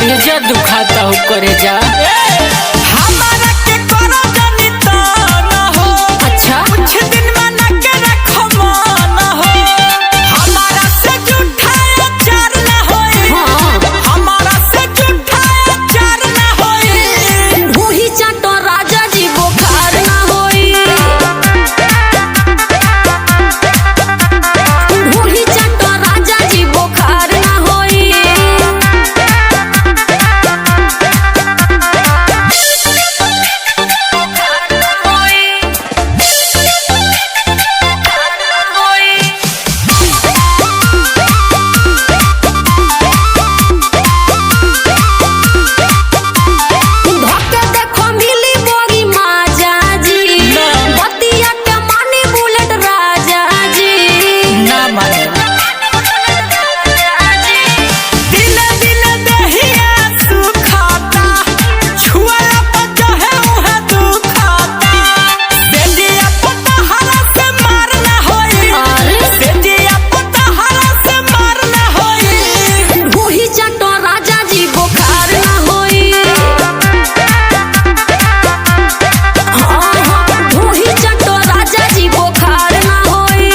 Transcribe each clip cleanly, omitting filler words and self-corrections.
करेजा दुखाता हो करेजा। हमारा के करो जानी तो न हो। अच्छा कुछ दिन मना के रखो मन हो। हमारा से झूठा अचार न होई। हाँ। हमारा से झूठा अचार न होई। ढूही चाटो राजा जी बुखार ना होई। ढूही चाटो राजा जी बुखार ना होई। धोके देखो मिली बोगी माजा जी। बतिया के मानी बुलेट राजा जी। ना माने दिने दिने दहिया सुखाता। छुआ पता है उहा दुखाता। बेटिया पता हरा से मारना होई। अरे बेटिया पता हरा से मारना होई। ढूही चाटो राजा जी बुखार ना होई। हाँ हाँ ढूही चाटो राजा जी बुखार ना होई।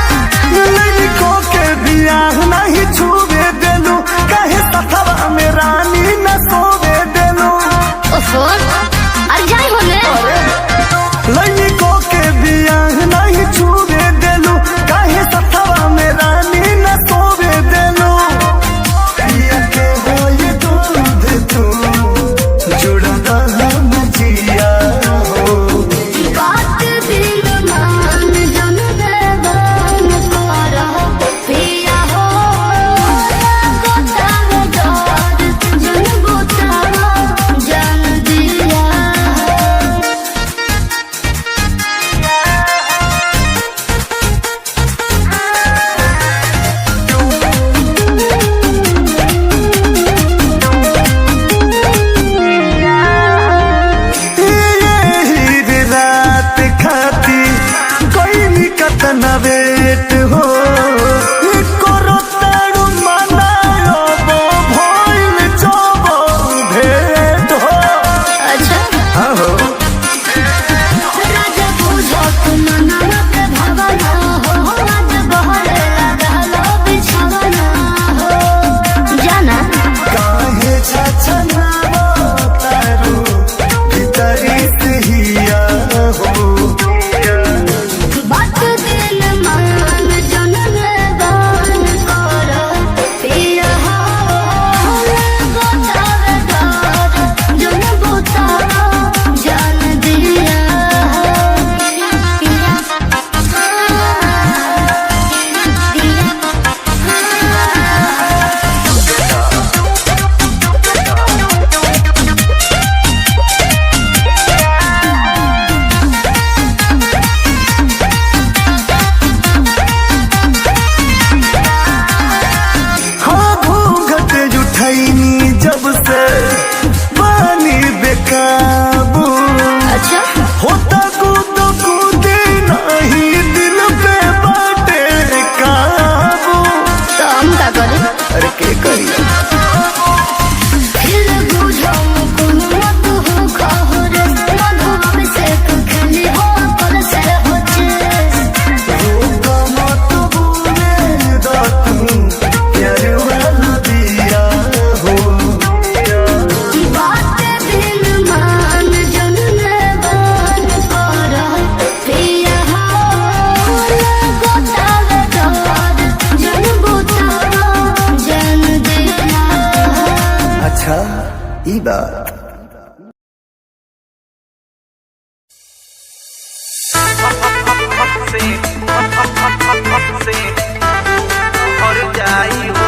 लड़कों के बियाह नहीं छूबे देलू। कहे तथवा में रानी न सोवे देलू। लड़कों के बियाह नहीं छूबे देलू। कहे तथवा में रानी न सोवे देलू। पिया के होई दूध तू जुड़ता हम जिया हो। यही रात खाती कोई निकट न वेट हो। करो तारू मनायो बो भोइल चोबो भेट हो। हाँ हो काहे छछनावो तारू भीतरी से हिया हो। हाँ घूंघट उठैनी जब से पानी बेकाबू। होता कूद कूदे नहीं दिल पे बाटे काबू। अरे के करी मत भूले दा तू प्यार वाला दिया हो। अच्छा ई बात और जाई हो।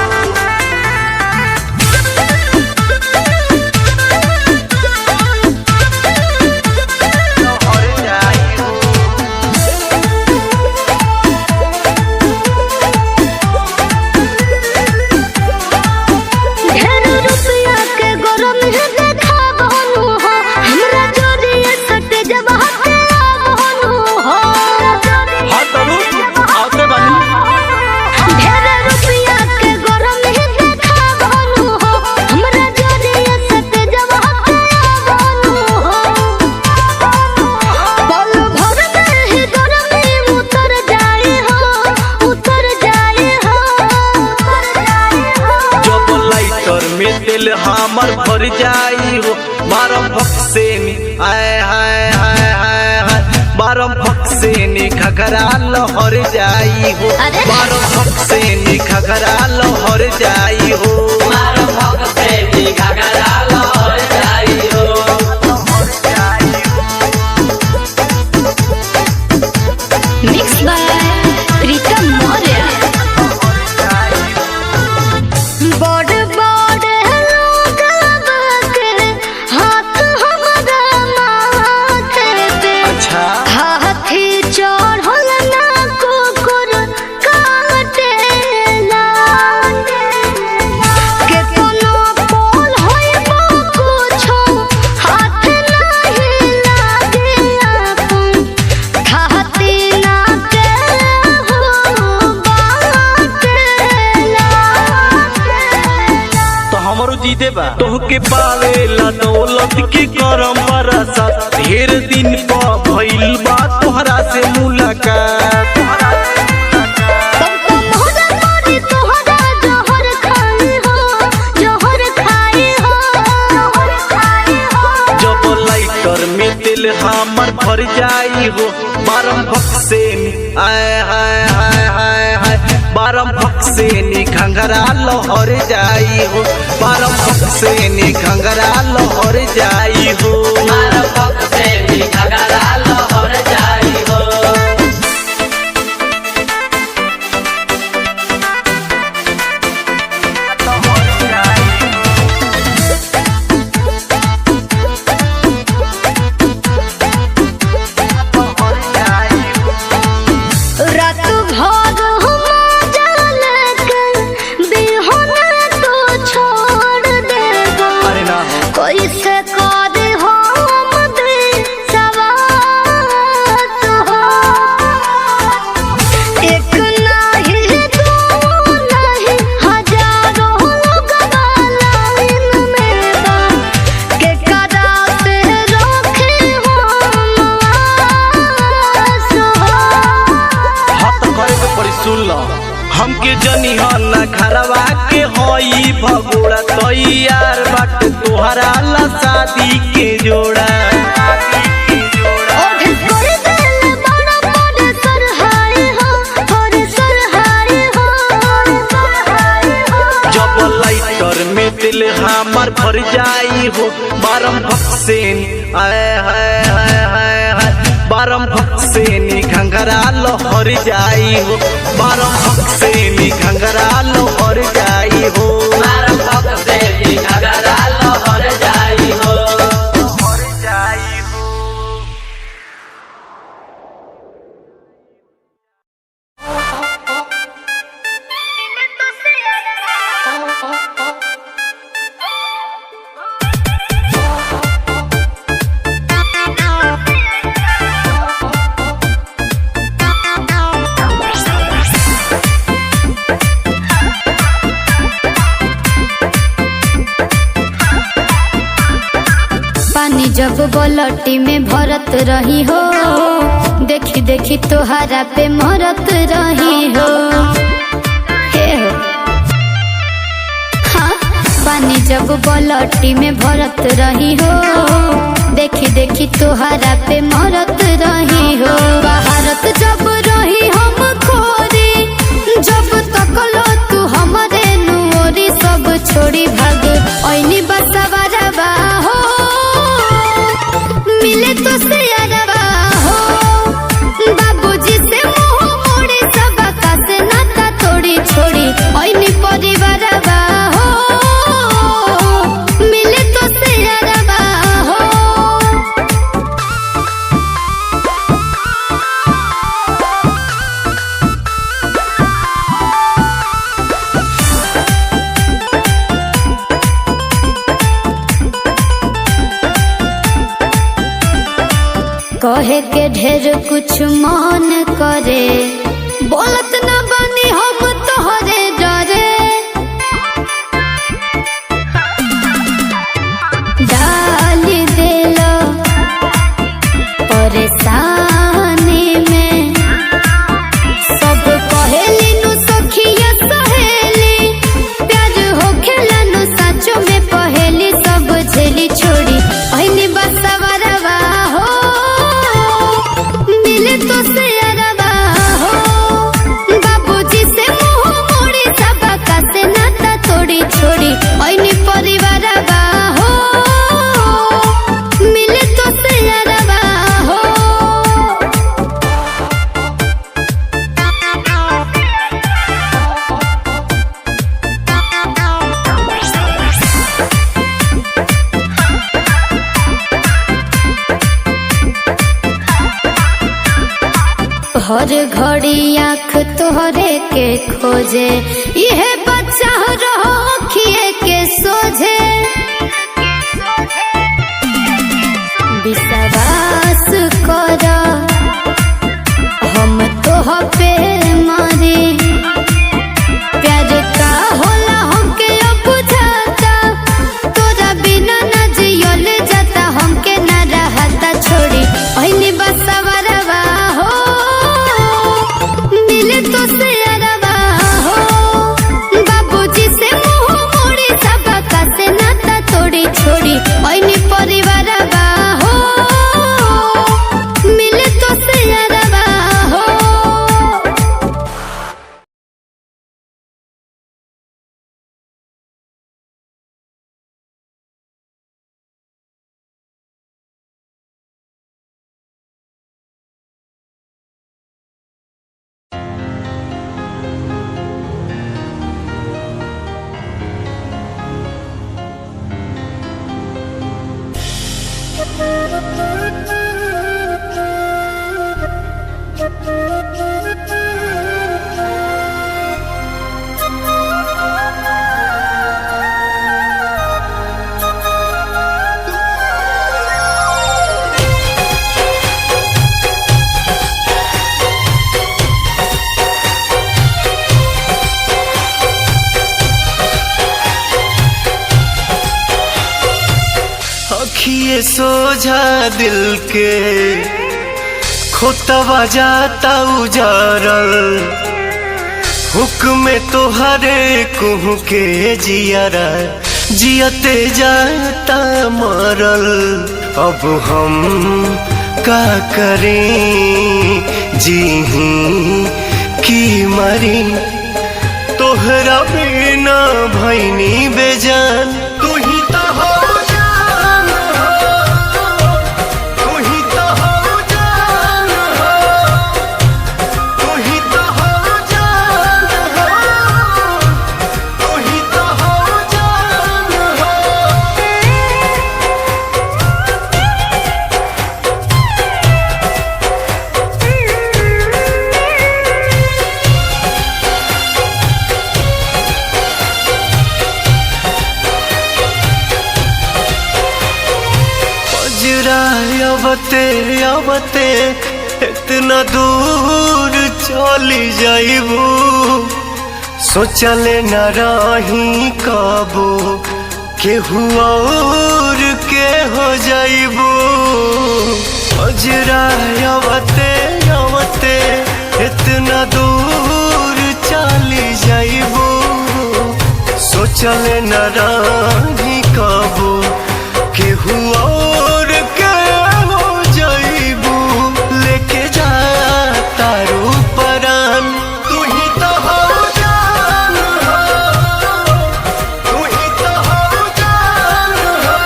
लहर जाई हो बारम भक्सेनी आय हाय हाय हाय हाय बारम भक्सेनी घघरा लहर जाई हो अरे! बारम भक्सेनी घघरा लहर जाई हो बारम भक्सेनी घघरा लहर जाई हो मिक्स बाय प्रीतम मौर्य। बड़ बड़ लोगवा के हाथ हमरा माथे पे अच्छा हाथी चढ़ल ना कुकुर काटेला के कोनो बोल होइबो कुछो हाथ नाही लागे आपन हाथी ना के हो बाटेला तो हमरो जीते बा तोहके पावेला दौलत के करम बरसा ढेर दिन प भइल बा तोहरा से मुलाकात सबको मोहरा मोरी तोहरा जहर खाई हो जहर खाई हो जहर खाई हो जब लाइटर में दिल हमर भर जाई हो बारम भक्सेनी आय हाय हाय हाय हाय बारम भक्सेनी घंघरा लहर जाई हो बारम भक्सेनी घंघरा लहर जाई हो बारम भक्सेनी घघरा लहर जाई हो रात भर हम जल के बिहन तो छोड़ देबो अरे ना हो कैसे कर हम दे सवात हो एक नहीं दो नहीं हजारों लोगवा लाइन में बा के करा से रखे हम आस हो हाथ करे के पड़ी सुन लो हमके जनी ना घरवा के होई भगोड़ा तैयार बाटे तोहरा ला शादी के जोड़ा और कर दिल बड़ा बड़ सरहाई हो और सरहाई हो सरहाई हो जब लाइटर में दिल हमर भर जाई हो बारम भक्सेनी आय हाय हाय हाय हाय बारम भक्सेनी घंघरा लहर जाई हो बारम भक्सेनी घंघरा लहर जाई हो बारम भक्सेनी घघरा लहर जाई हो पानी जब बलटी में भरत रही हो देखी देखी तोहरा पे मरत रही हो हे हो हाँ पानी जब बलटी में भरत रही हो देखी देखी तोहरा पे मरत रही हो बहारत जब रही हम खोरी जब तक लो तू हमरे नुरी सब छोड़ी भाग ऐनी बसवरबा हो मिले तो सियारबा हो बाबूजी से मुंह मोड़ी सब से नाता तोड़ी छोड़ी ऐनी परिवारबा हो मिले तो सियारबा हो कहे के ढेर कुछ मन करे बोलत न बनी हम तोहरे डरे डाल देलो परेशानी में सब कहेली नु सखिया सहेली प्यार हो खेला नु सचो में पहेली सब हर घड़ी आँख तोहरे के खोजे, यह बच्चा रहो अखिए के सोझे। विश्वास कर हम तोह पे मारे, प्यार का होला हमके अब बुझाता, तोरा बिना न जियल जाता, हमके न रहता छोड़ी पहली बसवरवा हो, मिले तो से अरवा हो, बाबूजी से मुंह मोड़ी सबका से नाता तोड़ी छोड़ी पहली परिवारवा हो, मिले तो से अरवा हो। अखिए सोझा दिल के खोतवा जाता उजारल, हुक्म तोहरे कुहू के जियारा जियते जाता मरल। अब हम का करें जीही की मरी, तोहरा बिना भैनी बेजान। तू ही तो हो जान हो, तू ही तो हो जान हो, तू ही तो हो जान हो, तू ही तो हो जान हो। अवते अवते इतना दूर चली जाइबू, सोचले न रही कबो केहू और के हो जाइबू। अजरा अवते अवते इतना दूर चली जाइबू, सोचले न रही कबो केहू और के हो जाइबू। लेके जा तारू परान, तू ही तो हो जान हो, तू ही तो हो जान हो,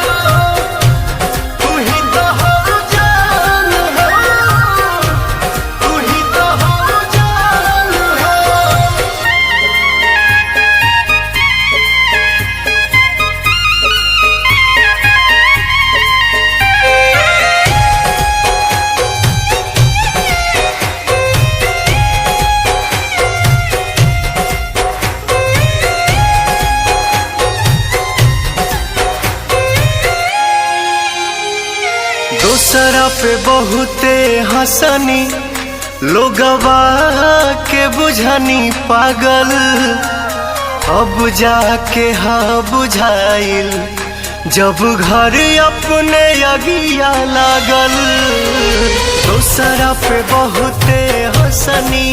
तू ही तो हो जान हो, तू ही तो हो जान हो। दूसरा पे बहुते हंसनी, लोगवा के बुझनी पागल, अब जाके हाँ बुझाइल जब घर अपने अगिया लागल। दूसरा पे बहुते हंसनी,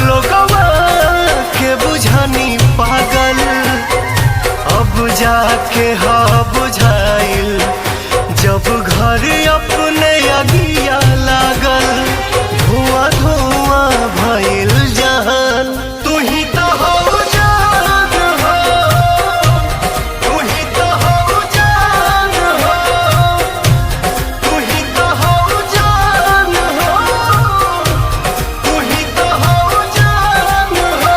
लोगवा के बुझनी पागल, अब जाके हाँ बुझाइल जब घर अपने अगिया लागल। धुआं धुआं भइल जहान, तू ही तो हो जान हो, तू ही तो हो जान हो, तू ही तो हो जान हो, तू ही तो हो जान हो।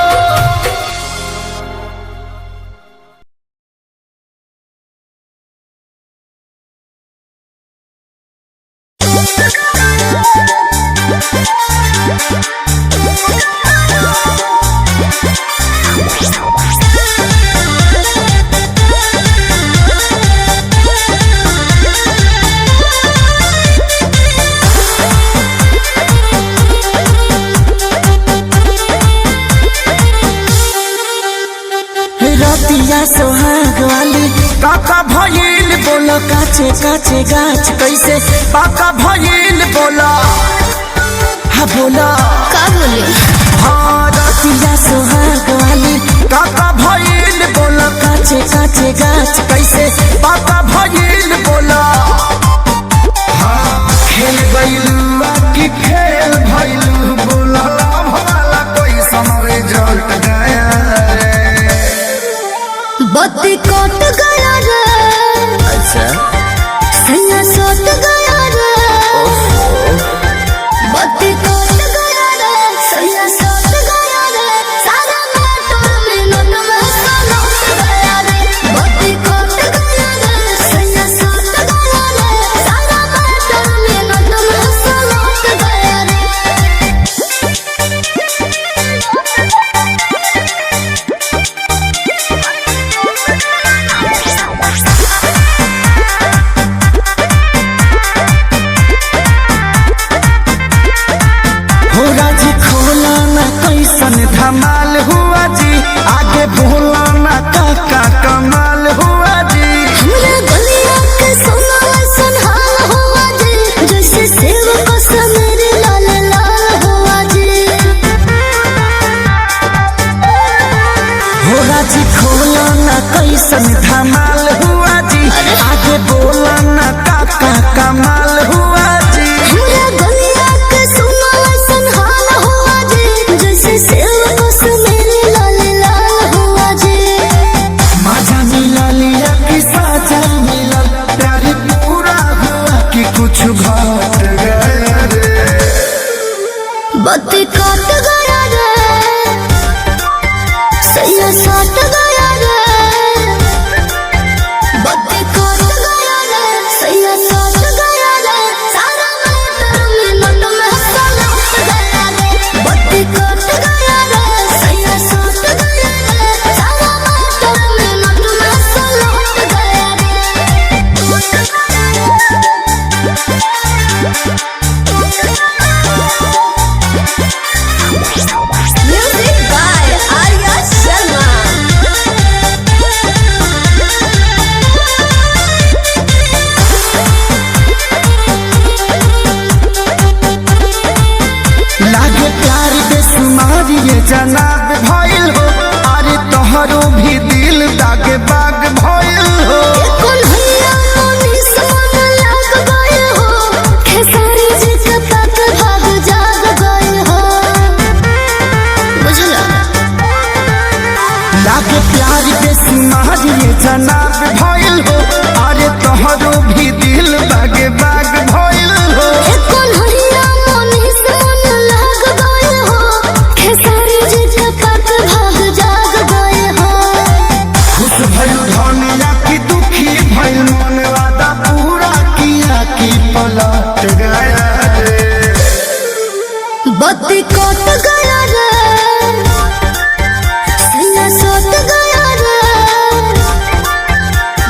काका भइल बोला काचे काचे गाछ कैसे पाका भइल बोला हाँ बोला का बोले हाँ रतिया सुहाग वाली काका भइल बोला काचे काचे गाछ कैसे पाका भइल बोला खेल गइलू की खेल भइलू बोला भला कोई समरे जल्ट गया रे बत्ती कट गया रे अच्छा सैया सट गया रे बत्ती कट गया रे सैया सट गया रे सारा मोटर मिनट में सलट गया रे बत्ती कट गया रे सैया सट गया रे सारा मोटर मिनट में सलट गया रे हो राजी खोला ना कैसन धमाल हुआ जी आगे बोला ना काका कमाल हुआ जी हमरा गलिया के सोना सन हाल हुआ जी जैसे सेव को समेरे लाल लाल हुआ जी हो राजी खोला ना कैसन धमाल हुआ जी आगे बोला ना काका कमाल हुआ जी हमरा गलिया के सोना सन हाल हुआ जी जैसे सेव को समेरे लाल लाल हुआ जी मजा मिला लिया कि साजा मिला प्यार पूरा हुआ कि कुछ घट गया रे बत्ती कट गया रे सैया सट गया रे बत्ती कट गया रे सैया सट गया रे सारा मोटर मिनट में सलट गया रे बत्ती कट गया रे सैया सट गया रे सारा मोटर मिनट में सलट गया म्यूजिक बाय आर्या शर्मा लागे प्यार बेसुमार ये जनाब भइल हो अरे तोहरो भी दिल दागे बाग भइल हो कौन हैया मोनी मन लाग गए हो खेसारी जी के तक भाग जाग गए हो बुझला लागे प्यार बेसुमार ये जनाब भइल हो अरे तोहरो भी दिल दागे बाग भइल हो कौन हैया मोनी मन लाग गए हो खेसारी जी के तक भाग जाग गए हो खुश भइल धनिया की दुखी भइल मन वादा पूरा किया कि पलट गया रे बत्ती कट गया रे सैया सट गया रे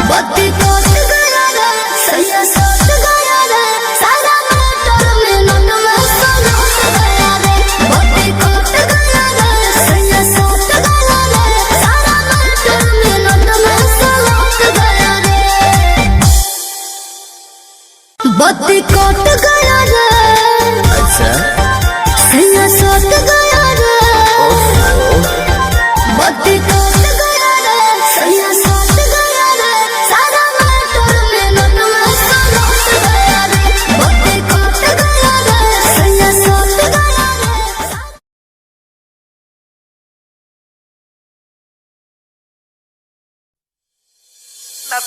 बत्ती कट गया रे सैया सट गया रे सारा मोटर मिनट में सलट गया रे बत्ती कट गया रे सैया सट गया रे सारा मोटर मिनट में सलट गया रे बत्ती कट गया रे अच्छा सैया सट गया रे बत्ती कट गया रे सैया सट गया रे सारा मोटर मिनट में सलट गया रे बत्ती कट गया रे सैया सट गया रे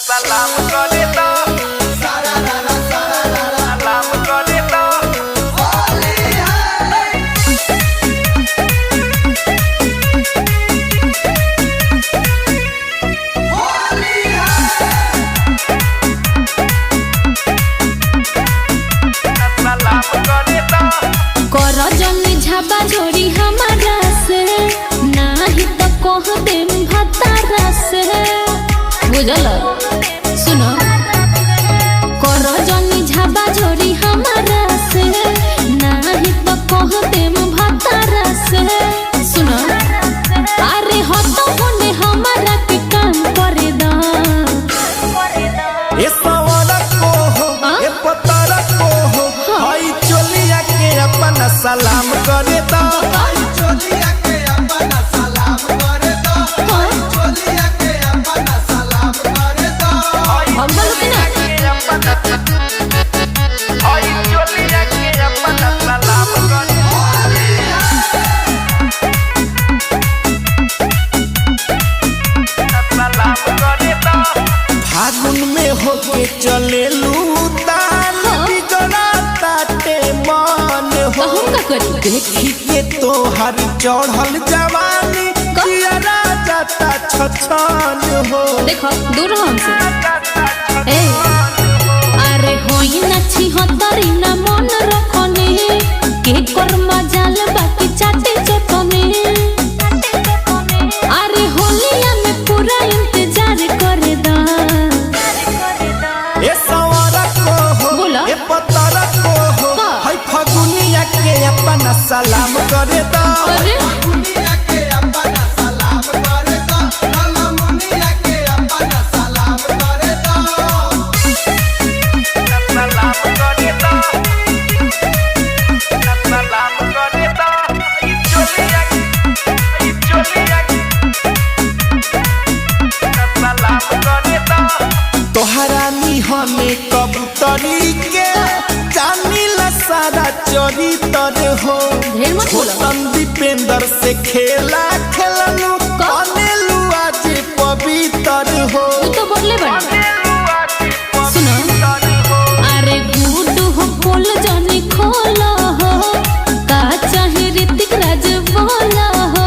सलाम करे तो सलाम करे तो सलाम करे तो कर जमी झाबा जोड़ी हमारा से नाही तो कह देम भतारा से बुझल सुनो कर जमी झाबा जोड़ी हमारा से नाही तो कह देम भतारा से सुनो अरे हो तो होने हमारा के काम करे दा सलाम करे दा हम बोलो कि ना फागुन में होके चलेलू तान बिगड़ा ताटे मान हो हम का करी देखी के तोहर चढ़ल जवानी जियरा जाता छछान हो देखो दूर रहो हमसे ए अरे होई ना छी हतरी ना मन रखने के कर्मा जाल बाकी चाटे चटने अरे होलिया में पूरा इंतजार करे दा ए सवारा को हो बोला। ए पतारा को हो का? है फगुनिया के अपना सलाम करे दा अरे तोहरा हमें कबूतरी के जानी ला सारा चोरी तर हो ढेर मत बोलो। छोटन दीपेंद्र से खेला खेलनु कनेलु आज पवित्र हो तू तो बोले बड़ी सुनो अरे गुड हो पोल जानी खोला हो का चाहे ऋतिक राज बोला हो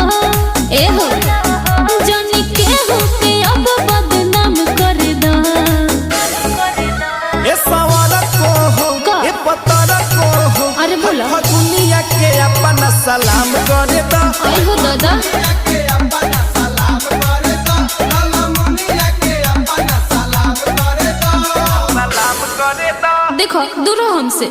ए हो जानी के हो के अब बदनाम कर दा ए सवार को हो का? ए पतर को हो अरे बोला। दुनिया के अपना सलाम करे दा आई हो दादा देखो दूर रहो हमसे